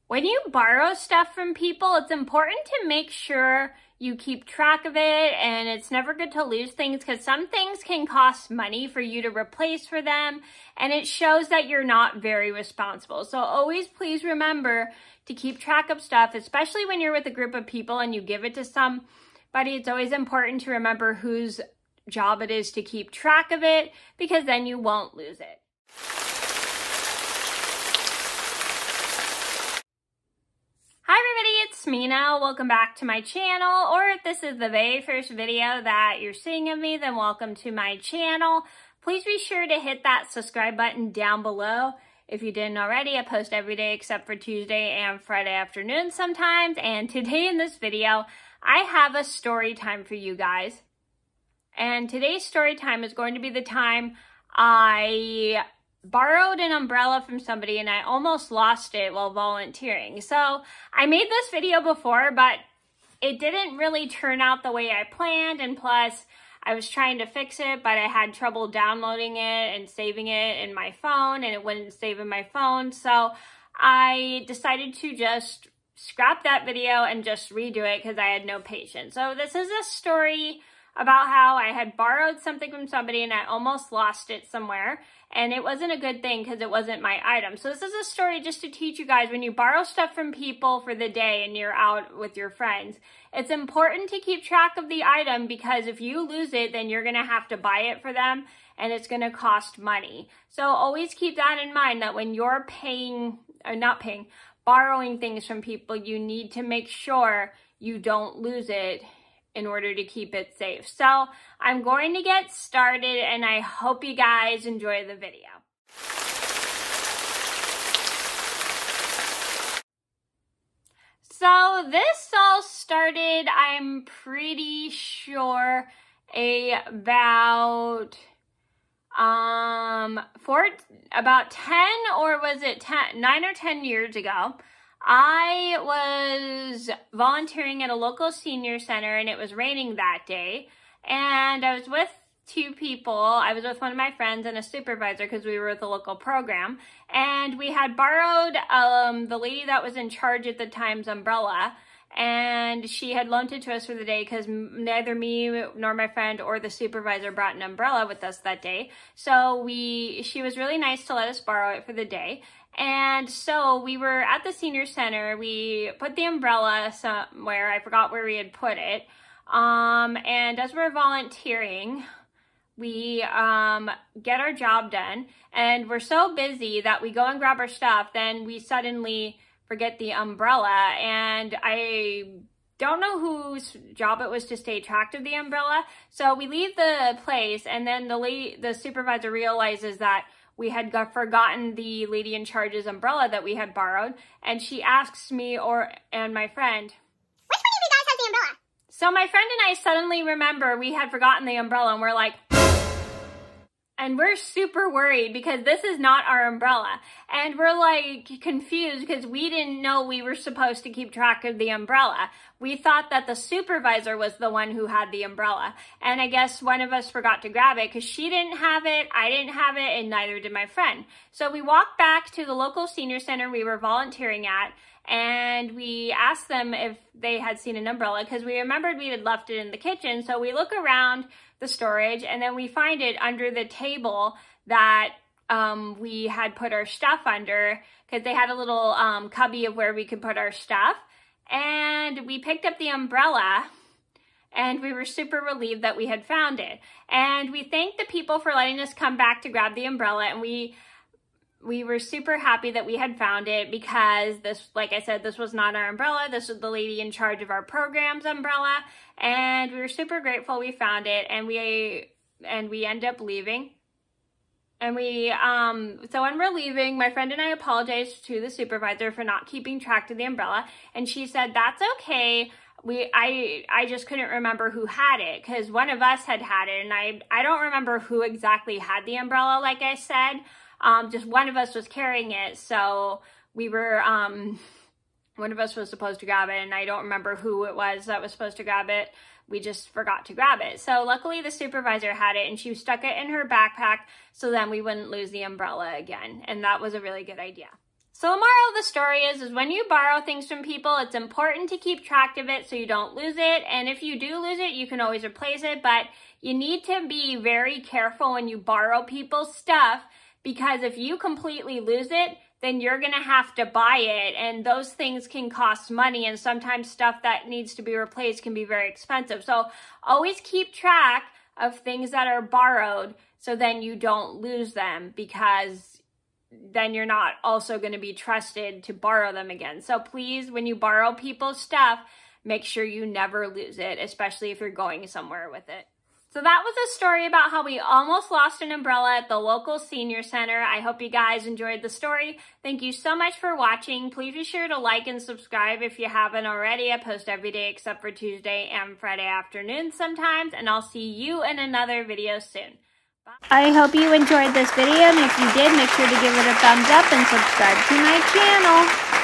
When you borrow stuff from people, it's important to make sure you keep track of it, and it's never good to lose things because some things can cost money for you to replace for them, and it shows that you're not very responsible. So always please remember to keep track of stuff, especially when you're with a group of people and you give it to somebody. It's always important to remember whose job it is to keep track of it, because then you won't lose it. Hi everybody, it's Mena. Welcome back to my channel, or if this is the very first video that you're seeing of me, then welcome to my channel. Please be sure to hit that subscribe button down below. If you didn't already, I post every day except for Tuesday and Friday afternoon sometimes. And today in this video, I have a story time for you guys. And today's story time is going to be the time I borrowed an umbrella from somebody and I almost lost it while volunteering. So I made this video before, but it didn't really turn out the way I planned. And plus, I was trying to fix it, but I had trouble downloading it and saving it in my phone, and it wouldn't save in my phone. So I decided to just scrap that video and just redo it because I had no patience. So this is a story about how I had borrowed something from somebody and I almost lost it somewhere. And it wasn't a good thing because it wasn't my item. So this is a story just to teach you guys, when you borrow stuff from people for the day and you're out with your friends, it's important to keep track of the item, because if you lose it, then you're going to have to buy it for them and it's going to cost money. So always keep that in mind, that when you're borrowing things from people, you need to make sure you don't lose it in order to keep it safe. So I'm going to get started and I hope you guys enjoy the video. So this all started, I'm pretty sure, about 10, or was it 9 or 10 years ago. I was volunteering at a local senior center and it was raining that day, and I was with two people. I was with one of my friends and a supervisor because we were with a local program, and we had borrowed the lady that was in charge at the time's umbrella, and she had loaned it to us for the day because neither me nor my friend or the supervisor brought an umbrella with us that day. So she was really nice to let us borrow it for the day. And so we were at the senior center. We put the umbrella somewhere. I forgot where we had put it. And as we're volunteering, we get our job done. And we're so busy that we go and grab our stuff. Then we suddenly forget the umbrella. And I don't know whose job it was to stay track of the umbrella. So we leave the place, and then the supervisor realizes that we had forgotten the lady in charge's umbrella that we had borrowed, and she asks me and my friend, "Which one of you guys has the umbrella?" So my friend and I suddenly remember we had forgotten the umbrella, and we're like, and we're super worried because this is not our umbrella. And we're like confused because we didn't know we were supposed to keep track of the umbrella. We thought that the supervisor was the one who had the umbrella. And I guess one of us forgot to grab it because she didn't have it, I didn't have it, and neither did my friend. So we walked back to the local senior center we were volunteering at, and we asked them if they had seen an umbrella because we remembered we had left it in the kitchen. So we look around the storage, and then we find it under the table that we had put our stuff under, because they had a little cubby of where we could put our stuff. And we picked up the umbrella, and we were super relieved that we had found it. And we thanked the people for letting us come back to grab the umbrella, and we were super happy that we had found it, because this, like I said, this was not our umbrella. This was the lady in charge of our program's umbrella, and we were super grateful we found it. And we end up leaving. And so when we're leaving, my friend and I apologized to the supervisor for not keeping track of the umbrella, and she said, "That's okay. I just couldn't remember who had it, because one of us had it, and I don't remember who exactly had the umbrella, like I said. Just one of us was carrying it, so we were, one of us was supposed to grab it, and I don't remember who it was that was supposed to grab it. We just forgot to grab it. So luckily the supervisor had it, and she stuck it in her backpack so then we wouldn't lose the umbrella again, and that was a really good idea. So the moral of the story is when you borrow things from people, it's important to keep track of it so you don't lose it. And if you do lose it, you can always replace it. But you need to be very careful when you borrow people's stuff, because if you completely lose it, then you're going to have to buy it. And those things can cost money. And sometimes stuff that needs to be replaced can be very expensive. So always keep track of things that are borrowed so then you don't lose them, because then you're not also going to be trusted to borrow them again. So please, when you borrow people's stuff, make sure you never lose it, especially if you're going somewhere with it. So that was a story about how we almost lost an umbrella at the local senior center. I hope you guys enjoyed the story. Thank you so much for watching. Please be sure to like and subscribe if you haven't already. I post every day except for Tuesday and Friday afternoons sometimes, and I'll see you in another video soon. I hope you enjoyed this video, and if you did, make sure to give it a thumbs up and subscribe to my channel.